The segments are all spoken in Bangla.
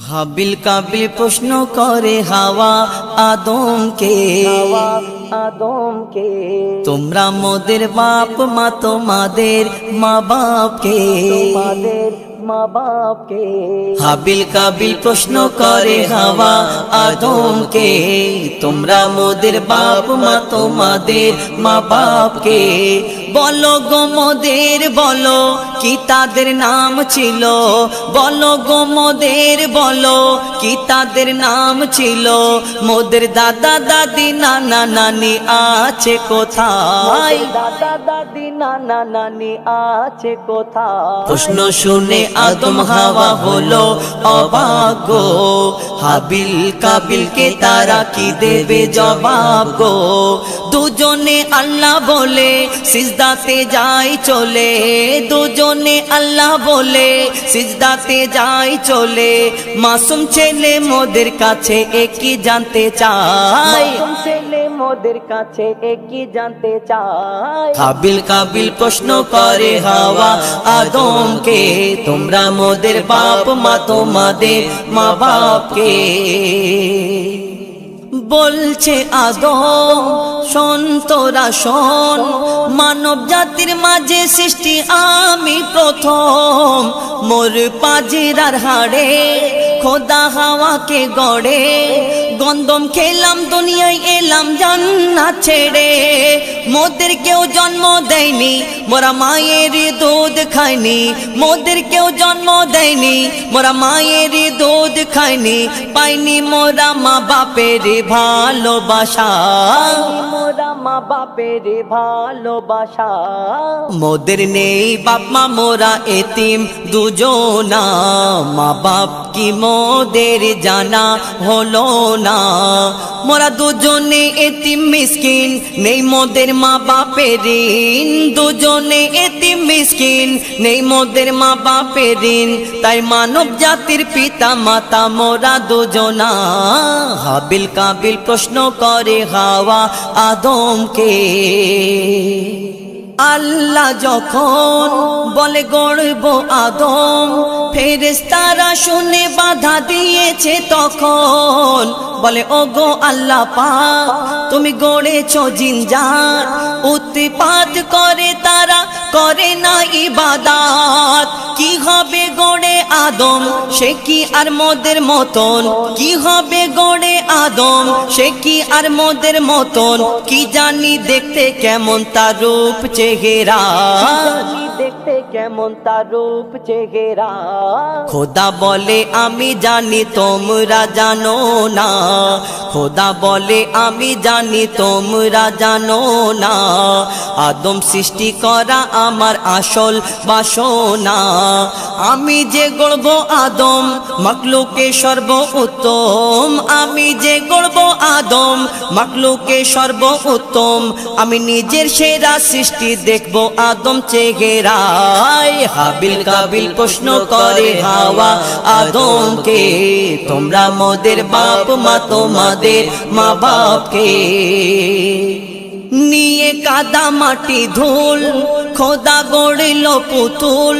হাবিল কাবিল প্রশ্ন করে হাওয়া আদমকে, তোমরা মোদের বাপ মা তোমাদের মা বাপকে, হাবিল কাবিল প্রশ্ন করে হাওয়া আদমকে, তোমরা মোদের বাপ মা তোমাদের মা বাপকে। বলো গো মোদের বলো কি তাদের নাম ছিল, বলো গো মোদের বলো কি তাদের নাম ছিল। মোদের দাদা দাদি নানা নানি আছে কোথায়, দাদা দাদি নানা নানি আছে কোথায়। প্রশ্ন শুনে আদম হাওয়া হলো অবাক গো, হাবিল কাবিলকে তারা কি দেবে জবাব গো। দুজনে আল্লাহ বলে সিজদাতে যাই চলে, দুজনে আল্লাহ বলে সিজদাতে যাই চলে। মাসুম ছেলে মোদের কাছে একই জানতে চায়, মাসুম ছেলে মোদের কাছে একই জানতে চায়। হাবিল কাবিল প্রশ্ন করে হাওয়া আদমকে, তোমরা মোদের বাপ মা তোমাদের মা বাপকে। বলছে আদম শোন তোরা শোন, মানব জাতির মাঝে সৃষ্টি আমি প্রথম। মোর পাজিরার হাড়ে খোদা হাওয়াকে গড়ে, গন্ধম খেলাম দুনিয়ায় এলাম জান্নাত ছেড়ে। মোদের কেউ জন্ম দেয়নি মোরা মায়ের দুধ খাইনি, মোদের কেউ জন্ম দেয়নি মোরা মায়ের দুধ খাইনি। পাইনি মোরা মা বাপের ভালোবাসা, মোরা মা বাপের ভালোবাসা। মোদের নেই বাপ মা মোরা এতিম দুজনা, মা বাপ কি মোদের জানা হলো না। মোরা দুজনে এতিম মিসকিন নেই মোদের মা বাপের ঋণ, দুজনে এতিম মিসকিন নেই মোদের মা বাপের ঋণ। তাই মানব জাতির পিতা মাতা মোরা দুজনা। হাবিল কাবিল প্রশ্ন করে হাওয়া আদমকে, আল্লাহ যখন বলে গড়ব আদম, ফেরেশতারা শুনে বাধা দিয়েছে তখন। বলে ওগো আল্লাহ পাক তুমি গড়েছো জিনজাত, উৎপাত করে তারা করে না ইবাদত। কি হবে গড়ে আদম সে কি আর মোদের মতন, কি হবে গড়ে আদম সে কি আর মোদের মতন। কি জানি দেখতে কেমন তার রূপ চেহারা, দেখতে কেমন তার রূপ চেহারা। খোদা বলে আমি জানি তোমরা জানো না, খোদা বলে আমি জানি তোমরা জানো না। আদম সৃষ্টি করা আমার আসল বাসনা, আমি যে গড়ব আদম মাখলুকে সর্ব উত্তম, আমি যে গড়ব আদম মাখলুকে সর্ব উত্তম। আমি নিজের সেরা সৃষ্টি দেখব আদম চেহারায়। হাবিল কাবিল প্রশ্ন করে হাওয়া আদমকে, তোমরা মোদের বাপ মা তোমাদের মা বাপকে। নিয়ে কাদা মাটি ধুল খোদা গড়িল পুতুল,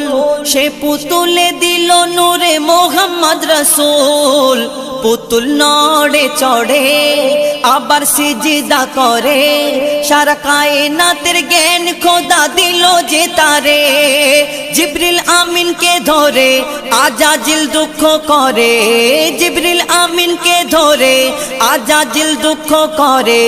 সে পুতুলে দিল নূরে মোহাম্মদ রসুল। পুতুল নড়ে চড়ে আবার সিজদা করে, সারা কায়নাতের জ্ঞান খোদা দিল যে তারে। জিবরিল আমিনকে ধরে আজাজিল দুঃখ করে, জিবরিল আমিনকে ধরে আজাজিল দুঃখ করে।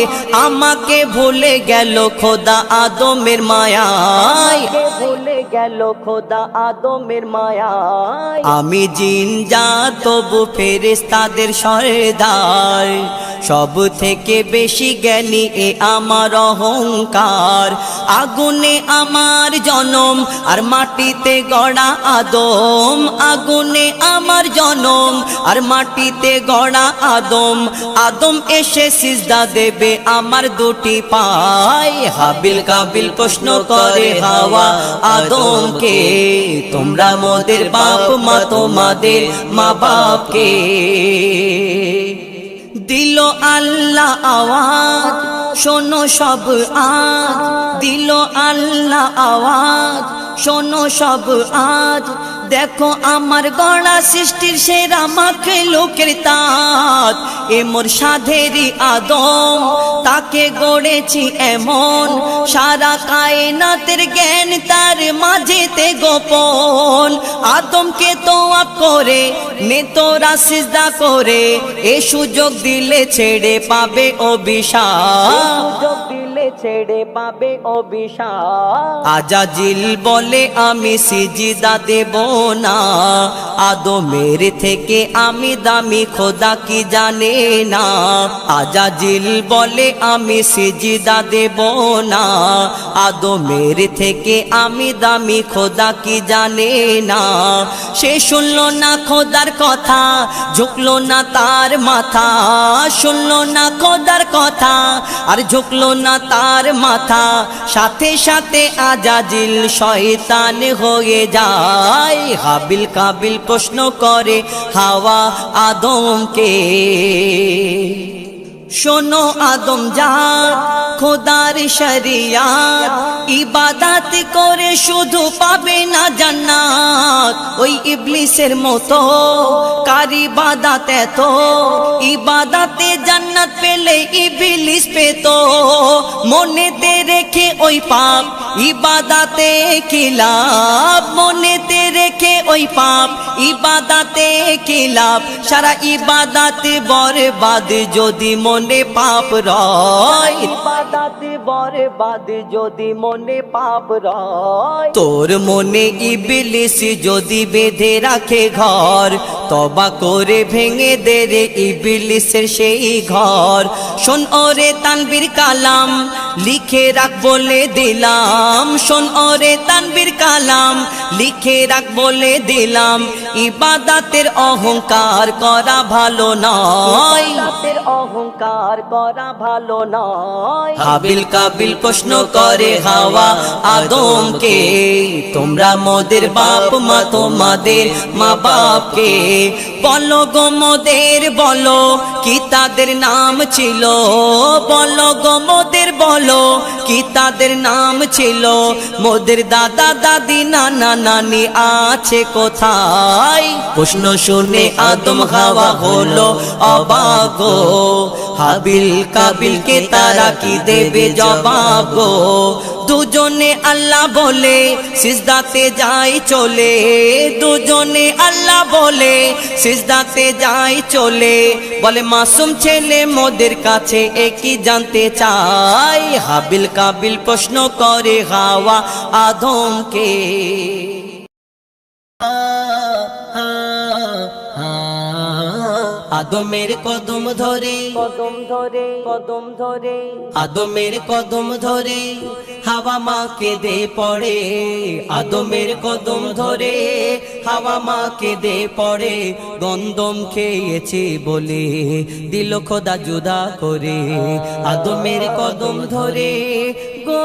আমাকে ভুলে গেল খোদা আদমের মায়ায়, ভুলে গেল খোদা আদমের মায়ায়। আমি জিন জাত তবু ফেরেশতাদের সরদার, সব থেকে বেশি জ্ঞানী এ আমার অহংকার। আগুনে আমার জনম আর মাটিতে গড়া আদম, আগুনে আমার জনম আর মাটিতে গড়া আদম। আদম এসে সিজদা দেবে আমার দুটি পায়। হাবিল কাবিল প্রশ্ন করে হাওয়া আদমকে, তোমরা মোদের বাপ মা তোমাদের মা বাপকে। দিল আল্লাহ আওয়াজ শোনো সব আজ, দিল আল্লাহ আওয়াজ শোনো সব আজ দেখো আমার গড়া সৃষ্টির সেরা মাখলুকের তাজ এ মোর সাধেরি আদম তাকে গড়েছি এমন সারা কায়নাতের জ্ঞান তার মাঝেতে গোপন আদমকে তোয়াব করে নে তোরা সিজদা করে এ সুযোগ দিলে ছেড়ে পাবে অভিশাপ ছেড়ে পাবে অভিশাপ আজাজিল বলে আমি সিজদা দেব না আদমের থেকে আমি দামি খোদা কি জানে না আজাজিল বলে আমি সিজদা দেব না আদমের থেকে আমি দামি খোদা কি জানে না সে শুনলো না খোদার কথা ঝুঁকলো না তার মাথা শুনলো না খোদার কথা আর ঝুঁকলো না তার মাথা সাথে সাথে আজাজিল শয়তান হয়ে যায় হাবিল কাবিল প্রশ্ন করে হাওয়া আদমকে শোনো আদম জাত খোদার শরিয়াত ইবাদত করে শুধু পাবে না জান্নাত ওই ইবলিসের মতো কার ইবাদত এত ইবাদতে জান্নাত পেলে ইবলিস পেত মনেতে রেখে ওই পাপ ইবাদতে কি লাভ মনেতে রেখে ওই পাপ ইবাদতে কি লাভ সারা ইবাদত বরবাদ যদি মনে পাপ রয় ইবাদত বরবাদ যদি মনে পাপ রয় তোর মনে ইবলিস যদি বেঁধে রাখে ঘর তবা করে ভেঙে দে রে ইবলিসের সেই ঘর শোন ওরে তানবীর কালাম লিখে রাখ বলে দিলাম শোন ওরে তানবীর কালাম লিখে রাখ বলে দিলাম ইবাদতের অহংকার করা ভালো নয় অহংকার করা ভালো নয় হাবিল কাবিল প্রশ্ন করে হাওয়া আদমকে তোমরা মোদের বাপ মা তোমাদের মা বাপকে বলো গো মোদের বলো কি তাদের নাম ছিল বলো গো মোদের বলো কি তাদের নাম ছিল মোদের দাদা দাদি নানা নানি আছে কোথায় প্রশ্ন শুনে আদম হাওয়া হলো অবাক গো হাবিল কাবিলকে তারা কি দেবে জবাব গো দুজনে আল্লাহ বলে সিজদাতে যাই চলে দুজনে আল্লাহ বলে সিজদাতে যাই চলে বলে মাসুম ছেলে মোদের কাছে একই জানতে চাই হাবিল কাবিল প্রশ্ন করে হাওয়া আদমকে আদমের কদম ধরে কদম ধরে কদম ধরে আদমের কদম ধরে হাওয়া মা কেঁদে পড়ে আদমের কদম ধরে হাওয়া মা কেঁদে পড়ে গন্ধম খেয়েছে বলে দিল খোদা জুদা করে আদমের কদম ধরে গো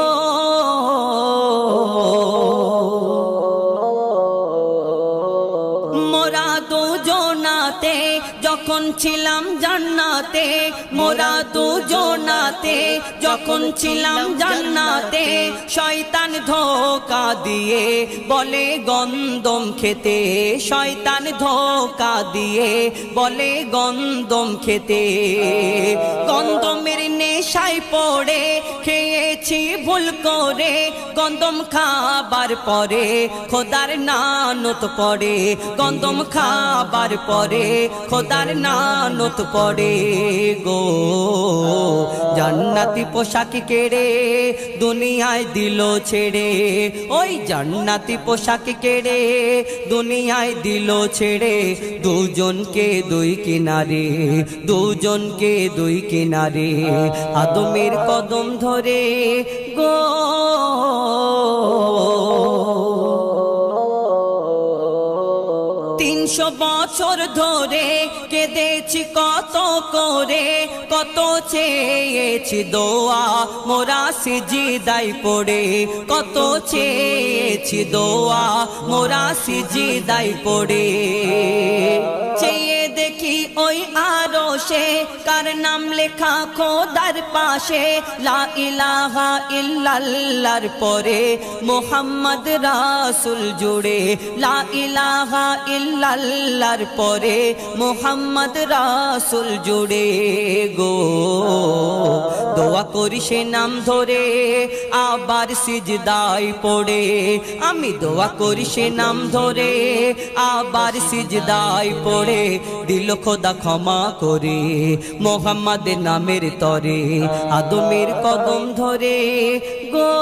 মোরা দুজনাতে যখন ছিলাম জান্নাতে মোরা দুজনাতে যখন ছিলাম জান্নাতে শয়তান ধোঁকা দিয়ে বলে গন্ধম খেতে শয়তান ধোঁকা দিয়ে বলে গন্ধম খেতে গন্ধমের নেশায় পড়ে খেয়েছি ভুল করে গন্ধম খাবার পরে খোদার নানত পড়ে গন্ধম খাবার পরে খোদার নানত পড়ে গো জান্নাতি পোশাক কেড়ে দুনিয়ায় দিল ছেড়ে ওই জান্নাতি পোশাক কেড়ে দুনিয়ায় দিল ছেড়ে দুজনকে দুই কিনারে দুজনকে দুই কিনারে আদমের কদম ধরে গো 300 বছর ধরে কেঁদেছি কত করে, কত চেয়েছি দোয়া মোরা সিজদায় পড়ে, কত চেয়েছি দোয়া মোরা সিজদায় পড়ে। চেয়ে দেখি ওই আরশ আকাশে কার নাম লেখা খোদার পাশে লা ইলাহা ইল্লাল্লাহর পরে মোহাম্মদ রাসূল জুড়ে লা ইলাহা ইল্লাল্লাহর পরে মোহাম্মদ রাসূল জুড়ে গো দোয়া করি সে নাম ধরে আবার সিজদায় পড়ে আমি দোয়া করি সে নাম ধরে আবার সিজদায় পড়ে দিল খোদা ক্ষমা করে মোহাম্মদের নামের তরে আদমের কদম ধরে গো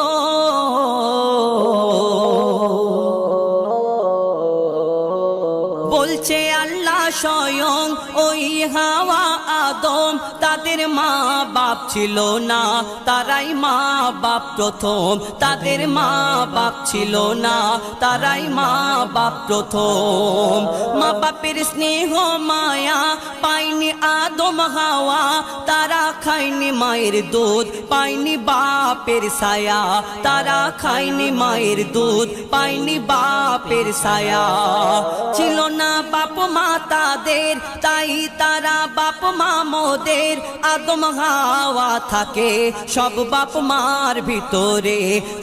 বলছে আল্লাহ স্বয়ং ওই হাওয়া আদম তাদের মা বাপ ছিল না তারাই মা বাপ প্রথম তাদের মা বাপ ছিল না তারাই মা বাপ প্রথম মা বাপের স্নেহ মায়া পায়নি আদম হাওয়া তারা খায়নি মায়ের দুধ পায়নি বাপের ছায়া তারা খায়নি মায়ের দুধ পায়নি বাপের ছায়া ছিল না বাপ মা তাদের তাই তারা বাপ মা মোদের আদম হাওয়া থাকে সব বাপ মার ভিতরে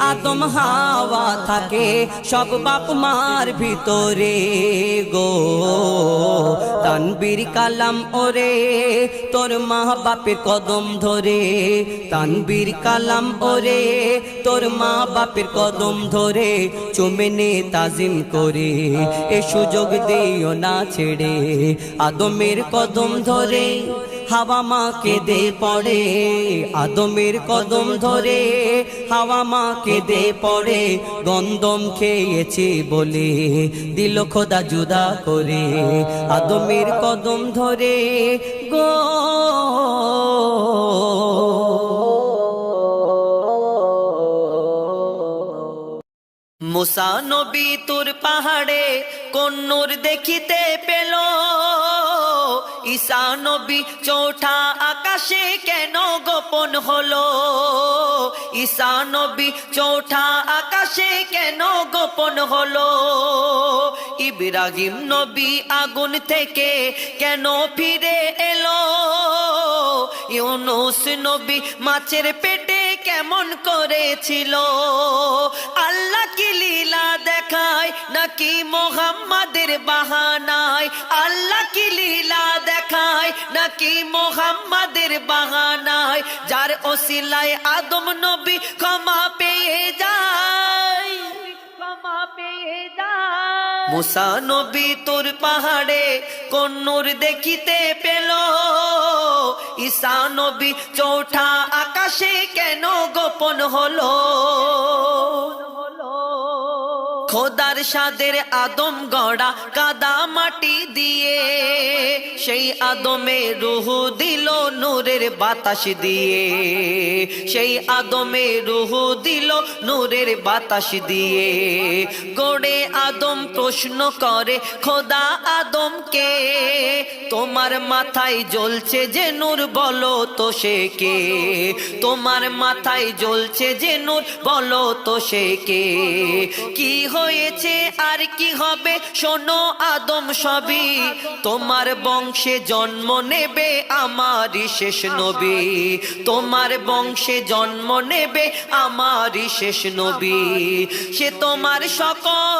আদম হাওয়া থাকে সব বাপ মার ভিতরে গো তানবীর কালাম ওরে তোর মা বাপের কদম ধরে তানবীর কালাম ওরে তোর মা বাপের কদম ধরে চুমে নে তাজিম করে এ সুযোগ দিও না ছেড়ে আদমের কদম ধরে হাওয়া মা কেঁদে পড়ে আদমের কদম ধরে হাওয়া মা কেঁদে পড়ে গন্ধম খেয়েছি বলে দিল খোদা জুদা করে আদমের কদম ধরে গো মুসা নবী তুর পাহাড়ে কোন নূর দেখিতে পেল ঈসা নবী চৌঠা আকাশে কেন গোপন হলো ঈসা নবী চৌঠা আকাশে কেন গোপন হলো ইব্রাহিম নবী আগুন থেকে কেন ফিরে এলো ইউনুস নবী মাছের পেটে কেমন করেছিল আল্লাহ কি লীলা দেখায় নাকি মোহাম্মদের বাহানায় আল্লাহ কি লীলা দেখায় নাকি মোহাম্মদের বাহানায় যার ওসিলায় আদম নবী ক্ষমা পেয়ে যায় ক্ষমা পেয়ে যায় মুসা নবী তোর পাহাড়ে কোন নূর দেখিতে পেল ঈসা নবী চৌঠা আকাশে কেন গোপন হলো খোদার সাদের আদম গড়া কাদা মাটি দিয়ে সেই আদমে রূহ দিল নূরের বাতাস দিয়ে সেই আদমে রূহ দিল নূরের বাতাস দিয়ে গড়ে আদম প্রশ্ন করে খোদা আদমকে তোমার মাথায় জ্বলছে যে নূর বলো তো সে কে তোমার মাথায় জ্বলছে যে নূর বলো তো সে কে কি হয়েছে আর কি হবে শোনো আদম সবই তোমার বংশে জন্ম নেবে আমারই শেষ নবী তোমার বংশে জন্ম নেবে আমারই শেষ নবী সে তোমার সকল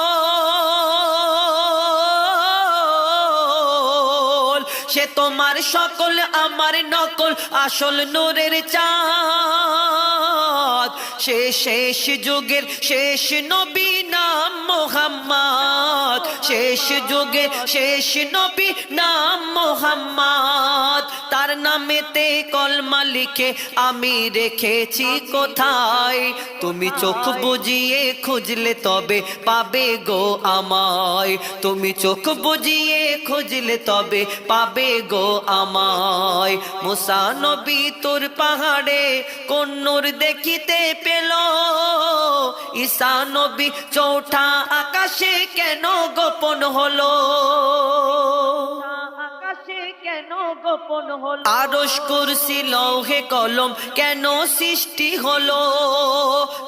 সে তোমার সকল আমার নকল আসল নূরের চাঁদ সে শেষ যুগের শেষ নবী নাম মোহাম্মদ শেষ যুগের শেষ নবী নাম মোহাম্মদ তার নামেতে কলমা লিখে আমি রেখেছি কোথায় তুমি চোখ বুজিয়ে খুঁজলে তবে পাবে গো আমায় তুমি চোখ বুজিয়ে খুঁজলে তবে পাবে গো আমায় মুসা নবী তোর পাহাড়ে কোন নূর দেখিতে পেল ঈসা নবী চৌঠা আকাশে কেন গোপন হলো আকাশে কেন কেন গোপন হলো আরশ কুরসি লৌহে কলম কেন সৃষ্টি হলো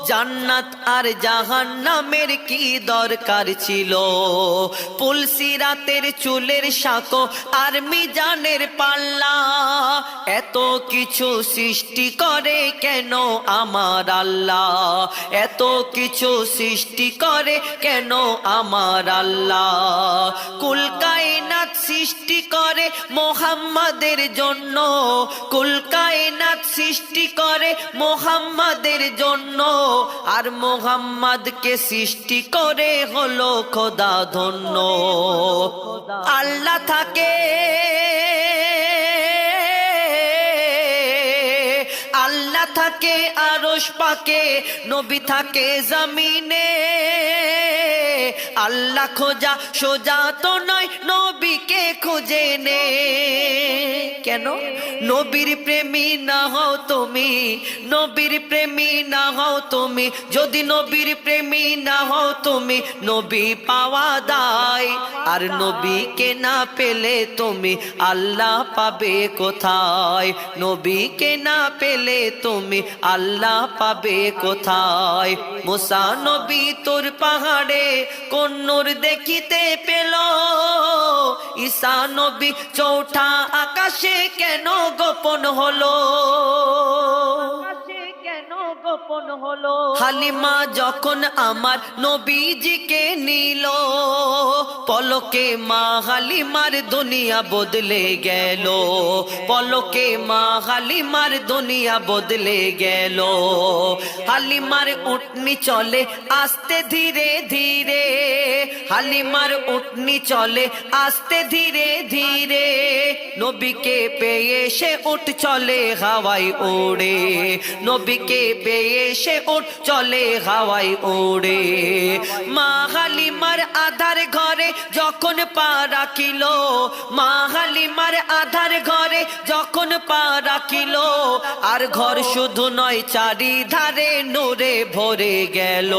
জান্নাত আর জাহান্নামের কি দরকার ছিল পুলসিরাতের চুলের সাঁকো আর মিজানের পাল্লা এত কিছু সৃষ্টি করে কেন আমার আল্লাহ এত কিছু সৃষ্টি করে কেন আমার আল্লাহ কুল কায়নাত সৃষ্টি করে মুহাম্মাদের জন্য কুল কায়নাত সৃষ্টি করে মুহাম্মাদের জন্য আর মুহাম্মাদকে সৃষ্টি করে হলো খোদা ধন্য আল্লাহ থাকে আল্লাহ থাকে আরশ পাকে নবী থাকে জমিনে আল্লাহ খোঁজা সোজা তো নয় নবীকে খুঁজে নে কেন নবীর প্রেমী না হও তুমি নবীর প্রেমী না হও তুমি যদি নবীর প্রেমী না হও তুমি নবী পাওয়া দায় আর নবীকে না পেলে তুমি আল্লাহ পাবে কোথায় নবীকে না পেলে তুমি আল্লাহ পাবে কোথায় মুসা নবী তোর পাহাড়ে কোন নূর দেখিতে পেল ঈসা নবী চৌঠা আকাশে কেন গোপন হলো গোপন হলো হালিমা যখন আমার নবীজিকে নিল পলকে মা হালিমার দুনিয়া বদলে গেল পলকে মা হালিমার দুনিয়া বদলে গেল হালিমার উটনি চলে আস্তে ধীরে ধীরে হালিমার উটনি চলে আস্তে ধীরে ধীরে নবীকে পেয়ে সে উঠ চলে হাওয়ায় ওড়ে নবীকে পেয়ে সে উঠ চলে হাওয়ায় ওড়ে মা হালিমার আধার ঘরে যখন পা রাখিল মা হালিমার আধার ঘরে যখন পা রাখিল আর ঘর শুধু নয় চারিধারে নূরে ভরে গেল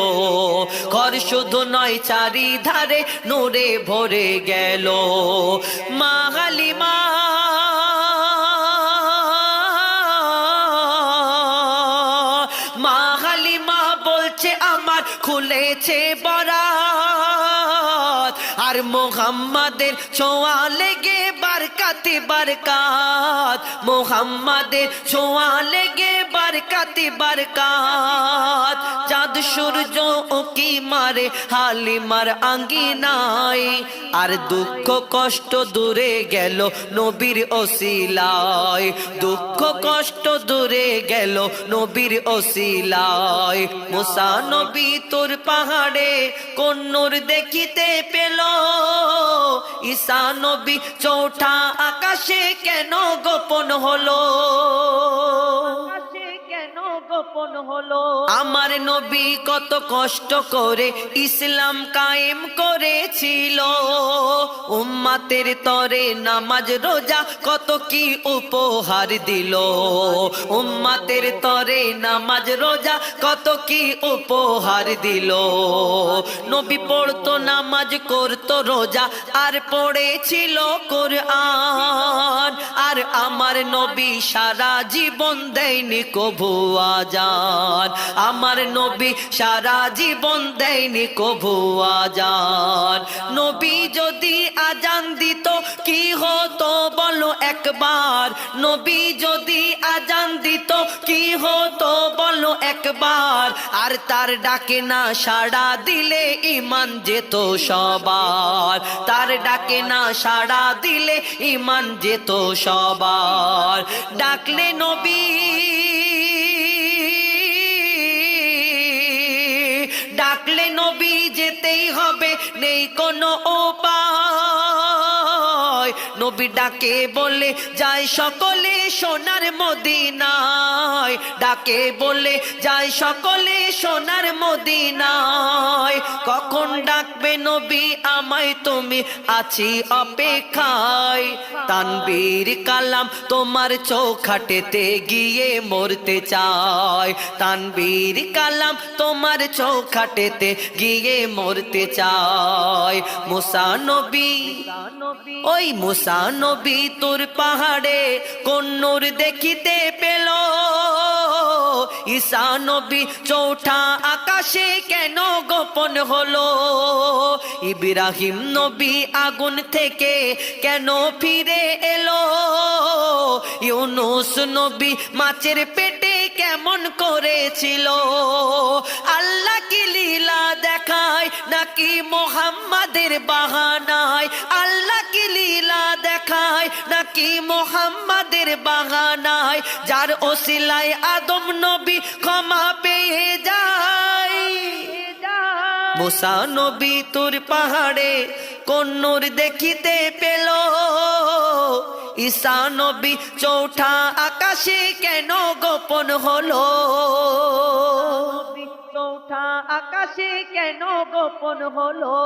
ঘর শুধু নয় চারিধারে নূরে ভরে গেল মা হালিমা মা হালিমা বলছে আমার খুলেছে বরাত আর মুহাম্মাদের ছোঁয়া লেগে বারকাতে বারকাত মুহাম্মাদের ছোঁয়া লেগে বারকাতে বারকাত চাঁদ সূর্য উকি মারে হালিমার আঙ্গিনায় আর দুঃখ কষ্ট দূরে গেল নবীর ওসিলায় দুঃখ কষ্ট দূরে গেল নবীর ওসিলায় মুসা নবী তোর পাহাড়ে কোন নূর দেখিতে পেল ঈসা নবী চৌঠা আকাশে কেন গোপন হলো গোপন হলো আমার নবী কত কষ্ট করে ইসলাম কায়েম করেছিল উম্মতের তরে নামাজ রোজা কত কি উপহার দিল উম্মতের তরে নামাজ রোজা কত কি উপহার দিল নবী পড়তো নামাজ করতো রোজা আর পড়েছিল কোরআন আর আমার নবী সারা জীবন দেয়নি কভু আজান আমার নবী সারা জীবন দেয়নি কভু আজান নবী যদি আজান দিত কি হতো বলো একবার নবী যদি আজান দিত কি হতো বলো একবার আর তার ডাকে না সাড়া দিলে ঈমান যেত সবার তার ডাকে না সাড়া দিলে ঈমান যেত সবার ডাকলে নবী ডাকলে নবী যেতেই হবে নেই কোনো উপায় নবী ডাকে বলে যায় সকলে সোনার মদিনায় ডাকে বলে যায় সকলে সোনার মদিনায় কখন ডাকবে নবী আমায় তুমি আছি অপেক্ষায় তানবীর কালাম তোমার চৌখাটেতে গিয়ে মরতে চায় তানবীর কালাম তোমার চৌখাটেতে গিয়ে মরতে চায় মুসা নবী ওই মুসা নবী তুর পাহাড়ে কোন নূর দেখিতে পেল, ঈসা নবী চৌঠা আকাশে কেন গোপন হলো, ইব্রাহিম নবী আগুন থেকে কেন ফিরে এলো, ইউনুস নবী মাছের পেটে কেমন করেছিল। আল্লাহ কি লীলা দেখায় নাকি মুহাম্মাদের বাহানায়, আল্লাহ কি লীলা দেখায় নাকি মুহাম্মাদের বাহানায়, যার ওসিলায় আদম নবী ক্ষমা পেয়ে যায়। মুসা নবী তুর পাহাড়ে কোন নূর দেখিতে পেল, ঈসা নবী চৌঠা আকাশে কেন গোপন হলো, চৌঠা আকাশে কেন গোপন হলো।